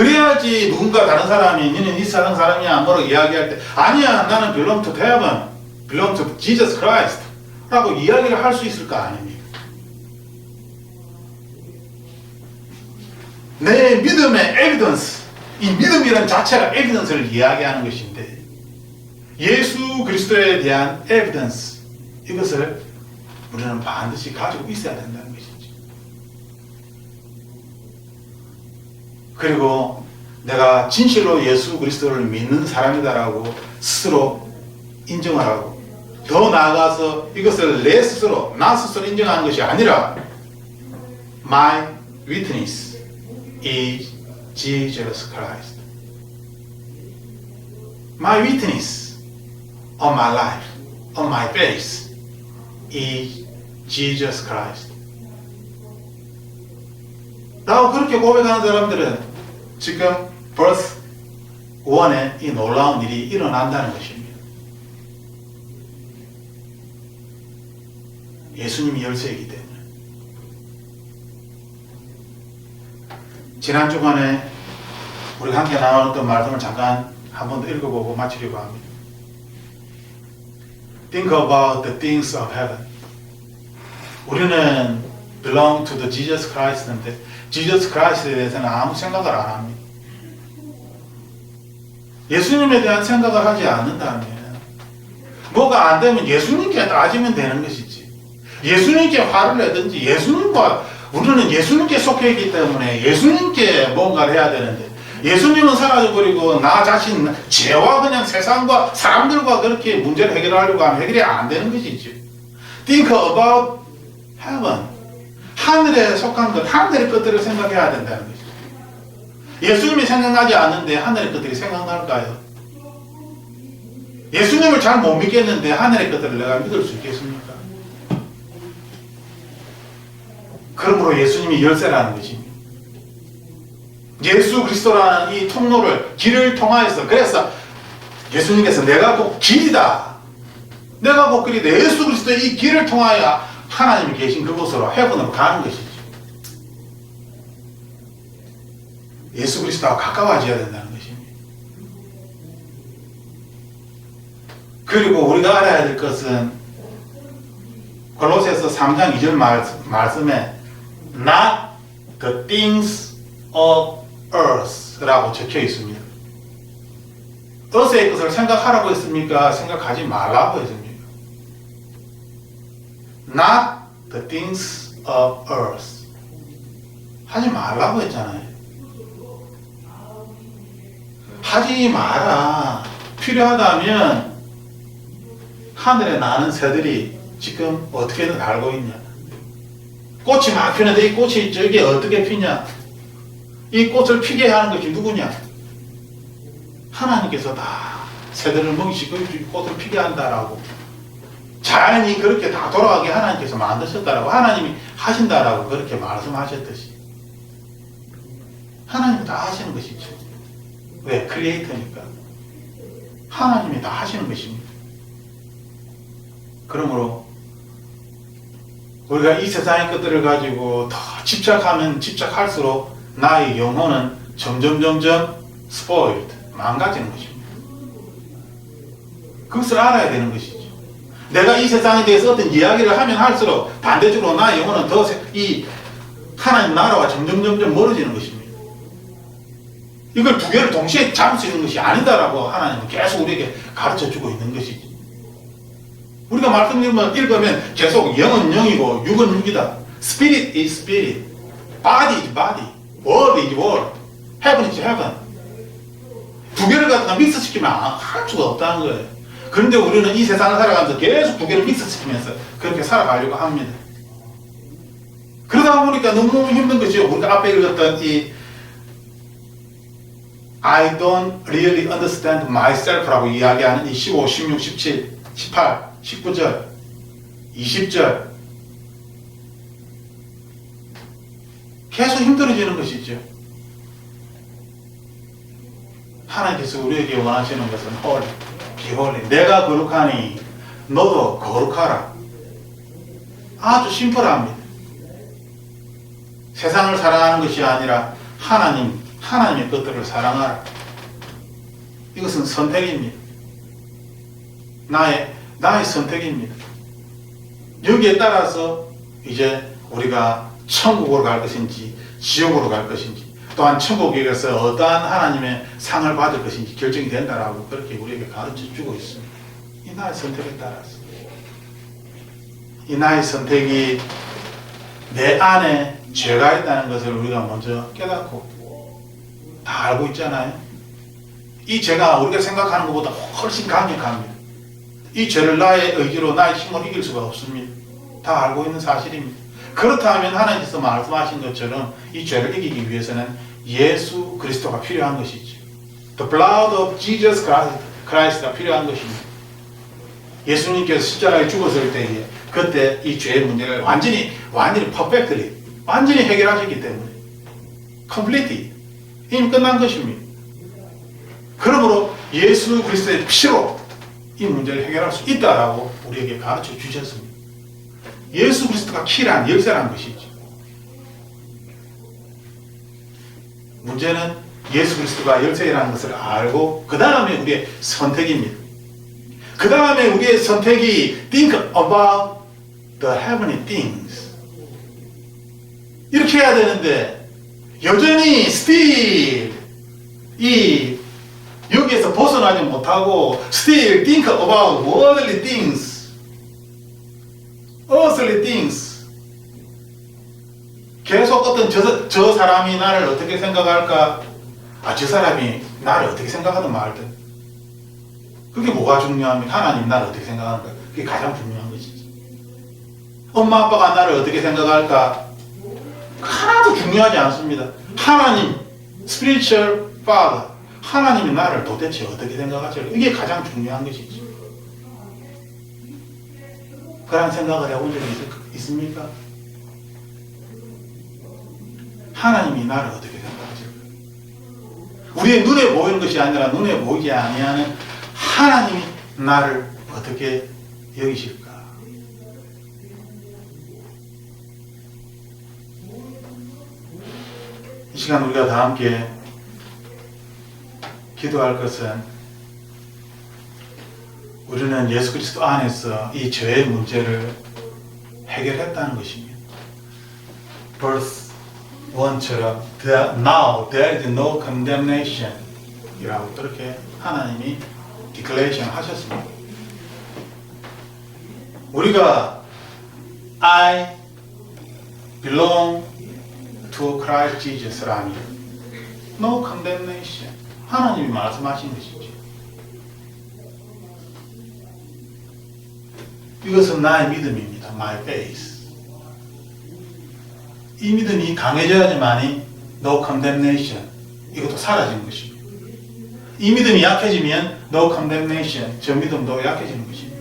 그래야지 누군가 다른 사람이 너는 이 세상 사람이야 뭐라고 이야기할 때 아니야 나는 belong to heaven, belong to Jesus Christ 라고 이야기를 할 수 있을 거 아닙니까? 내 믿음의 에비던스, 이 믿음이라는 자체가 에비던스를 이야기하는 것인데 예수 그리스도에 대한 에비던스, 이것을 우리는 반드시 가지고 있어야 된다는 것이죠. 그리고 내가 진실로 예수 그리스도를 믿는 사람이다라고 스스로 인정을 하고, 더 나아가서 이것을 내 스스로, 나 스스로 인정하는 것이 아니라 My witness is Jesus Christ. My witness of my life, of my faith is Jesus Christ. 라고 그렇게 고백하는 사람들은 지금 verse 1에 이 놀라운 일이 일어난다는 것입니다. 예수님이 열쇠이기 때문에. 지난 주간에 우리가 함께 나눴던 말씀을 잠깐 한 번 더 읽어보고 마치려고 합니다. Think about the things of heaven. 우리는 belong to the Jesus Christ인데 Jesus Christ에 대해서는 아무 생각을 안 합니다. 예수님에 대한 생각을 하지 않는다면 뭐가 안 되면 예수님께 따지면 되는 것이지. 예수님께 화를 내든지 예수님과 우리는 예수님께 속해 있기 때문에 예수님께 뭔가를 해야 되는데 예수님은 사라져버리고 나 자신 죄와 그냥 세상과 사람들과 그렇게 문제를 해결하려고 하면 해결이 안 되는 것이죠. Think about heaven. 하늘에 속한 것, 하늘의 것들을 생각해야 된다는 것이죠. 예수님이 생각나지 않는데 하늘의 것들이 생각날까요? 예수님을 잘 못 믿겠는데 하늘의 것들을 내가 믿을 수 있겠습니까? 그러므로 예수님이 열쇠라는 것입니다. 예수 그리스도라는 이 통로를, 길을 통하여서, 그래서 예수님께서 내가 곧 길이다, 내가 곧 길이다, 예수 그리스도의 이 길을 통하여 하나님이 계신 그곳으로 헤븐으로 가는 것이죠. 예수 그리스도와 가까워져야 된다는 것입니다. 그리고 우리가 알아야 될 것은 골로새서 3장 2절 말씀에 Not the things of earth 라고 적혀 있습니다. earth의 것을 생각하라고 했습니까? 생각하지 말라고 했습니까? Not the things of earth. 하지 말라고 했잖아요. 하지 마라. 필요하다면 하늘에 나는 새들이 지금 어떻게든 날고 있냐. 꽃이 막 피는데 이 꽃이 저기 어떻게 피냐. 이 꽃을 피게 하는 것이 누구냐. 하나님께서 다 새들을 먹이시고 꽃을 피게 한다라고, 자연이 그렇게 다 돌아가게 하나님께서 만드셨다라고, 하나님이 하신다라고 그렇게 말씀하셨듯이 하나님이 다 하시는 것이죠. 왜? 크리에이터니까. 하나님이 다 하시는 것입니다. 그러므로 우리가 이 세상의 것들을 가지고 더 집착하면 집착할수록 나의 영혼은 점점 spoiled, 망가지는 것입니다. 그것을 알아야 되는 것이죠. 내가 이 세상에 대해서 어떤 이야기를 하면 할수록 반대적으로 나의 영혼은 더 이 하나님 나라와 점점 멀어지는 것입니다. 이걸 두 개를 동시에 잡을 수 있는 것이 아니다라고 하나님은 계속 우리에게 가르쳐주고 있는 것이지. 우리가 말씀 읽으면 계속 영은 영이고 육은 육이다. Spirit is spirit. Body is body. Word is word. Heaven is heaven. 두 개를 갖다가 믹스시키면 할 수가 없다는 거예요. 그런데 우리는 이 세상을 살아가면서 계속 두 개를 믹스시키면서 그렇게 살아가려고 합니다. 그러다 보니까 너무 힘든 것이죠. 우리가 앞에 읽었던 이 I don't really understand myself라고 이야기하는 이 15, 16, 17, 18, 19절, 20절 계속 힘들어지는 것이죠. 하나님께서 우리에게 원하시는 것은 holy, be holy. 내가 거룩하니 너도 거룩하라. 아주 심플합니다. 세상을 사랑하는 것이 아니라 하나님 하나님의 것들을 사랑하라. 이것은 선택입니다. 나의 선택입니다. 여기에 따라서 이제 우리가 천국으로 갈 것인지 지옥으로 갈 것인지, 또한 천국에서 어떠한 하나님의 상을 받을 것인지 결정이 된다라고 그렇게 우리에게 가르쳐 주고 있습니다. 이 나의 선택에 따라서, 이 나의 선택이 내 안에 죄가 있다는 것을 우리가 먼저 깨닫고 다 알고 있잖아요. 이 죄가 우리가 생각하는 것보다 훨씬 강력합니다. 이 죄를 나의 의지로, 나의 힘으로 이길 수가 없습니다. 다 알고 있는 사실입니다. 그렇다면 하나님께서 말씀하신 것처럼 이 죄를 이기기 위해서는 예수 그리스도가 필요한 것이죠. The blood of Jesus Christ가 필요한 것입니다. 예수님께서 십자가에 죽었을 때에 그때 이 죄의 문제를 완전히 perfectly, 완전히 해결하셨기 때문에 completely 이미 끝난 것입니다. 그러므로 예수 그리스도의 피로 이 문제를 해결할 수 있다라고 우리에게 가르쳐 주셨습니다. 예수 그리스도가 키란 열쇠란 것이죠. 문제는 예수 그리스도가 열쇠라는 것을 알고 그 다음에 우리의 선택입니다. 그 다음에 우리의 선택이 think about the heavenly things. 이렇게 해야 되는데 여전히 still 여기에서 벗어나지 못하고 still think about worldly things, earthly things. 계속 어떤 저 사람이 나를 어떻게 생각할까? 저 사람이 나를 어떻게 생각하든 말든 그게 뭐가 중요합니까? 하나님 나를 어떻게 생각하는가? 그게 가장 중요한 것이지. 엄마 아빠가 나를 어떻게 생각할까? 하나도 중요하지 않습니다. 하나님, spiritual father, 하나님이 나를 도대체 어떻게 생각하죠? 이게 가장 중요한 것이지. 그런 생각을 해본 적이 있습니까? 하나님이 나를 어떻게 생각하실까? 우리의 눈에 보이는 것이 아니라 눈에 보이지 아니하는 하나님이 나를 어떻게 여기실까? 이 시간 우리가 다 함께 기도할 것은 우리는 예수 그리스도 안에서 이 죄의 문제를 해결했다는 것입니다. Verse 1처럼 Now there is no condemnation 이라고 그렇게 하나님이 디클레이션 하셨습니다. 우리가 I belong to Christ Jesus라니 no condemnation 하나님이 말씀하신 것이죠. 이것은 나의 믿음입니다. My faith. 이 믿음이 강해져야지만이 no condemnation 이것도 사라지는 것입니다. 이 믿음이 약해지면 no condemnation 저 믿음도 약해지는 것입니다.